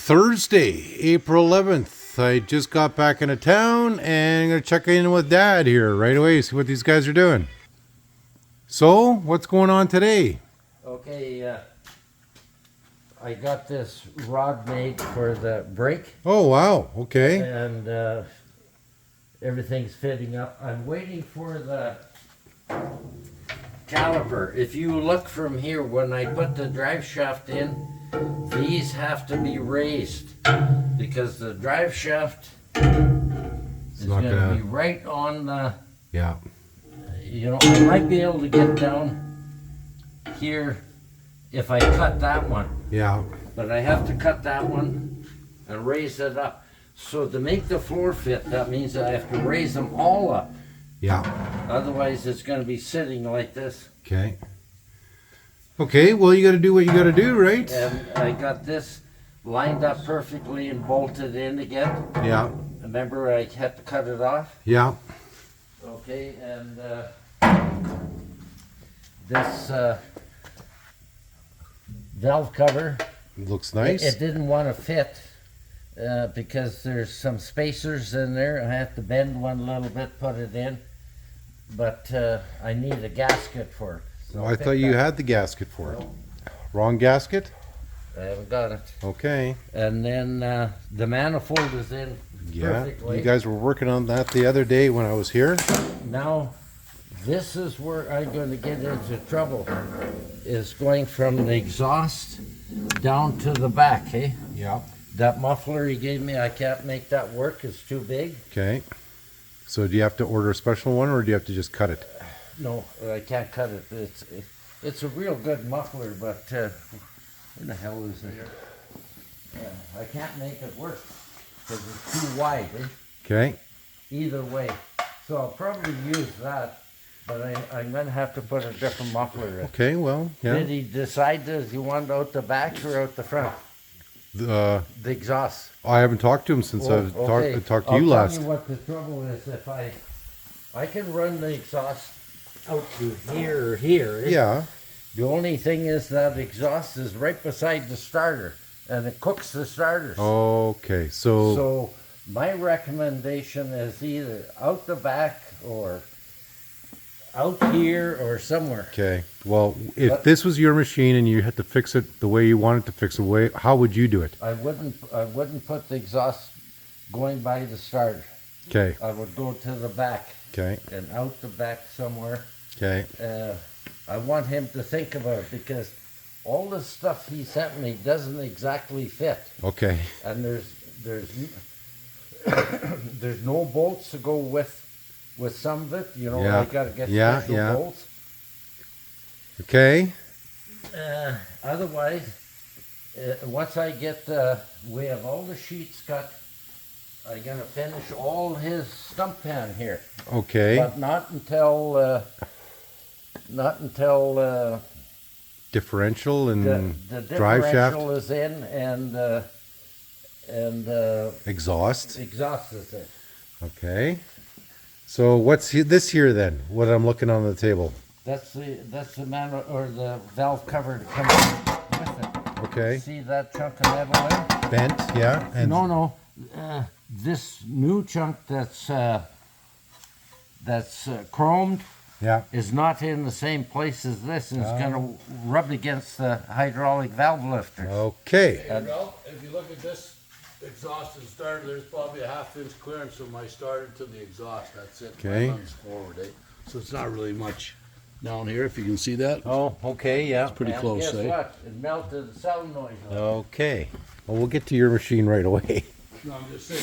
Thursday, April 11th. I just got back into town and I'm going to check in with Dad here right away, see what these guys are doing. So, what's going on today? Okay, I got this rod made for the brake. Oh, wow. Okay. And everything's fitting up. I'm waiting for the caliper. If you look from here, when I put the drive shaft in, these have to be raised because the drive shaft is going to be right on the, yeah. You know, I might be able to get down here if I cut that one. Yeah. But I have to cut that one and raise it up. So to make the floor fit, that means I have to raise them all up. Yeah. Otherwise, it's going to be sitting like this. Okay. Okay, well, you got to do what you got to do, right? And I got this lined up perfectly and bolted in again. Yeah. Remember, I had to cut it off? Yeah. Okay, and this valve cover. Looks nice. It didn't want to fit because there's some spacers in there. I have to bend one a little bit, put it in. But I need a gasket for it. So I thought you had the gasket for it. Wrong gasket? I haven't got it. Okay. And then the manifold is in perfectly. You guys were working on that the other day when I was here. Now, this is where I'm going to get into trouble, is going from the exhaust down to the back, eh? Yeah. That muffler he gave me, I can't make that work. It's too big. Okay. So do you have to order a special one or do you have to just cut it? No, I can't cut it. It's a real good muffler, but where the hell is it? I can't make it work because it's too wide, eh? Okay. Either way. So I'll probably use that, but I'm going to have to put a different muffler in. Okay, well, yeah. Did he decide does he want out the back or out the front? The exhaust. I haven't talked to him since I've talked to you last. I'll tell you what the trouble is. If I can run the exhaust out to here or here. Yeah. The only thing is that exhaust is right beside the starter, and it cooks the starters. Okay, so my recommendation is either out the back or out here or somewhere. Okay. Well, if this was your machine and you had to fix it the way you wanted to fix it, how would you do it? I wouldn't put the exhaust going by the starter. Okay. I would go to the back. Okay. And out the back somewhere. Okay. I want him to think about it because all the stuff he sent me doesn't exactly fit. Okay. And there's no bolts to go with some of it. You know, I gotta get special bolts. Okay. Otherwise, once I get we have all the sheets cut. I'm gonna finish all his stump pan here. Okay. But not until differential and the drive shaft. differential is in and exhaust. Exhaust is in. Okay. So what's this here then? What I'm looking on the table. That's the the valve cover that comes with it. Okay. See that chunk of metal there? Bent, yeah. And No. This new chunk that's chromed. Yeah. Is not in the same place as this, and it's going to rub against the hydraulic valve lifter. Okay. And if you look at this exhaust and starter, there's probably a half-inch clearance from my starter to the exhaust. That's it. Okay. Runs forward, eh? So it's not really much down here, if you can see that. Oh, okay, yeah. It's pretty close, Guess eh? what? It melted the solenoid. Okay. Well, we'll get to your machine right away. No, I'm just saying.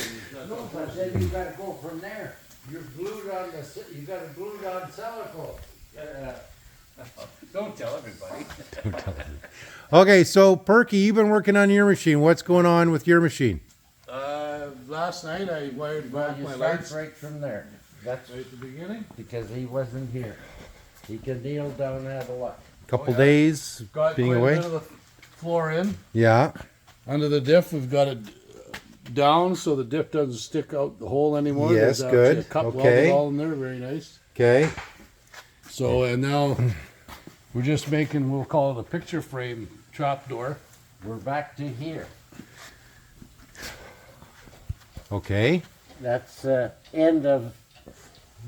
No, but then you got to go from there. You're glued on you got a glued on celico. Don't tell everybody. Okay, so Perky, you've been working on your machine. What's going on with your machine? Last night I wired back You my start lights right from there. That's right at the beginning. because he wasn't here. He can kneel down that a lot. Couple days Got being quite a away. bit of the floor in. Yeah. Under the diff, we've got it down so the diff doesn't stick out the hole anymore. Yes, There's good. actually a cup Okay. welded all in there, very nice. Okay. So, and now we're just making, we'll call it a picture frame trap door. We're back to here. Okay. That's end of.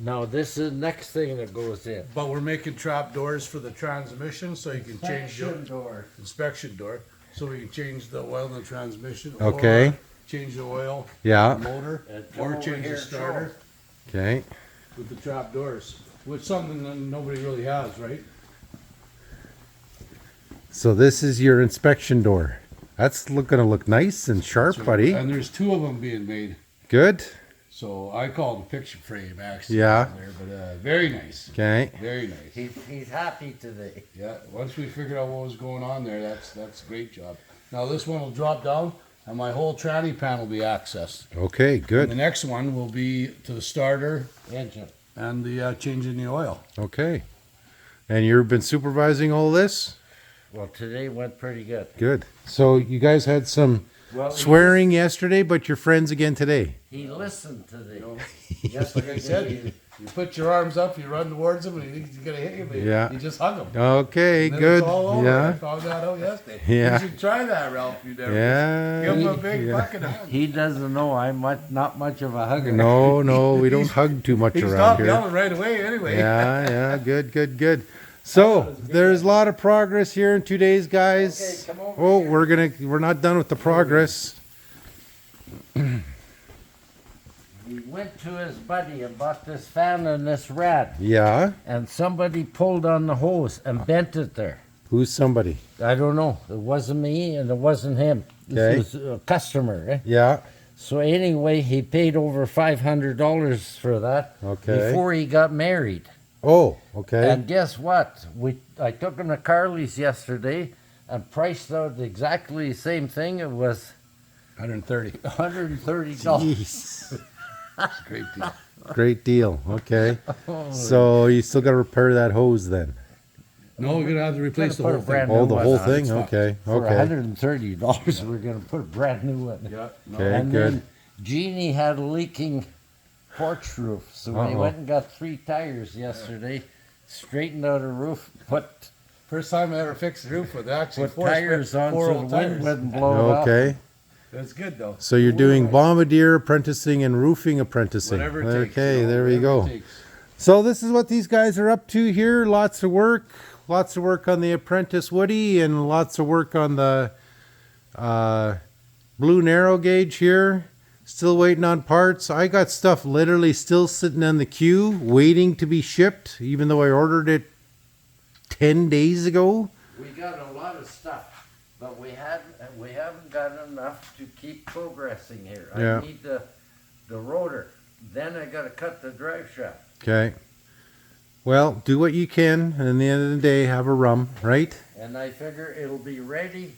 Now this is the next thing that goes in. But we're making trap doors for the transmission, so you can change your Inspection door. inspection door, so we can change the oil in the transmission. Okay. Or change the oil Yeah. in the motor, And come or over change here the and show. starter Okay. with the trap doors, which is something that nobody really has, right? So this is your inspection door. That's gonna look nice and sharp, buddy. And there's two of them being made. Good. So I call it a picture frame, actually. Yeah. There, but very nice. Okay. Very nice. He's happy today. Yeah. Once we figured out what was going on there, that's a great job. Now this one will drop down, and my whole tranny pan will be accessed. Okay. And the Good. next one will be to the starter Engine. and the changing the oil. Okay. And you've been supervising all this? Well, today went pretty good. Good. So you guys had some Well, swearing yesterday, but you're friends again today. He listened to the. Like I said, you put your arms up, you run towards him, and he's gonna hit you. But Yeah. You just hug him. Okay. And then Good. It's all over. I Yeah. found that out yesterday. Yeah. You should try that, Ralph. You never. Yeah. Give him a big Yeah. fucking hug. He doesn't know I'm not much of a hugger. No, we don't hug too much He around stopped here. yelling right away. Anyway. Yeah, good. So there's a lot of progress here in 2 days, guys. Okay, come over Oh, here. we're not done with the progress. He went to his buddy and bought this fan and this rad, Yeah. and somebody pulled on the hose and bent it there. Who's somebody? I don't know. It wasn't me and it wasn't him. Okay. This was a customer. Eh? Yeah. So anyway, he paid over $500 for that Okay. before he got married. Oh, okay. And guess what? I took him to Carly's yesterday and priced out exactly the same thing. It was 130. $130. Jeez. Great deal. Great deal. Okay. So you still got to repair that hose then? No, we're gonna have to replace the Gotta whole put a brand thing. Oh, new the one whole on. thing? Okay. For Okay. $130, we're going to put a brand new one. Yeah. No. Okay, And good. then Jeannie had a leaking porch roof, so we Uh-oh. went and got 3 tires yesterday, straightened out her roof, put First time I ever fixed the roof with actually put tires on four so the old wind tires. wouldn't blow it up. Okay. That's good though. So you're doing Bombardier apprenticing and roofing apprenticing. Whatever it takes. Okay, you know, there we whatever go. it takes. So this is what these guys are up to here. Lots of work on the Apprentice Woody, and lots of work on the blue narrow gauge here. Still waiting on parts. I got stuff literally still sitting on the queue, waiting to be shipped, even though I ordered it 10 days ago. We got a lot of stuff, but we haven't got enough to keep progressing here. Yeah. I need the rotor. Then I got to cut the drive shaft. Okay. Well, do what you can, and at the end of the day, have a rum, right? And I figure it'll be ready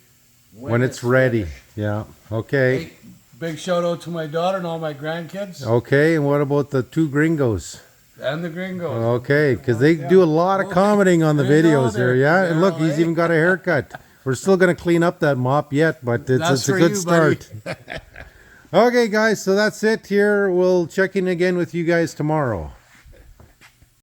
When it's ready. finished. Yeah. Okay. Hey, big shout out to my daughter and all my grandkids Okay. And what about the 2 gringos? and the gringos. Okay, because they do a lot of commenting on the They know videos there, they're- yeah. And they're look, all he's right. even got a haircut. We're still gonna clean up that mop yet, but That's it's a for good you, buddy. start. Okay, guys, so that's it here. We'll check in again with you guys tomorrow.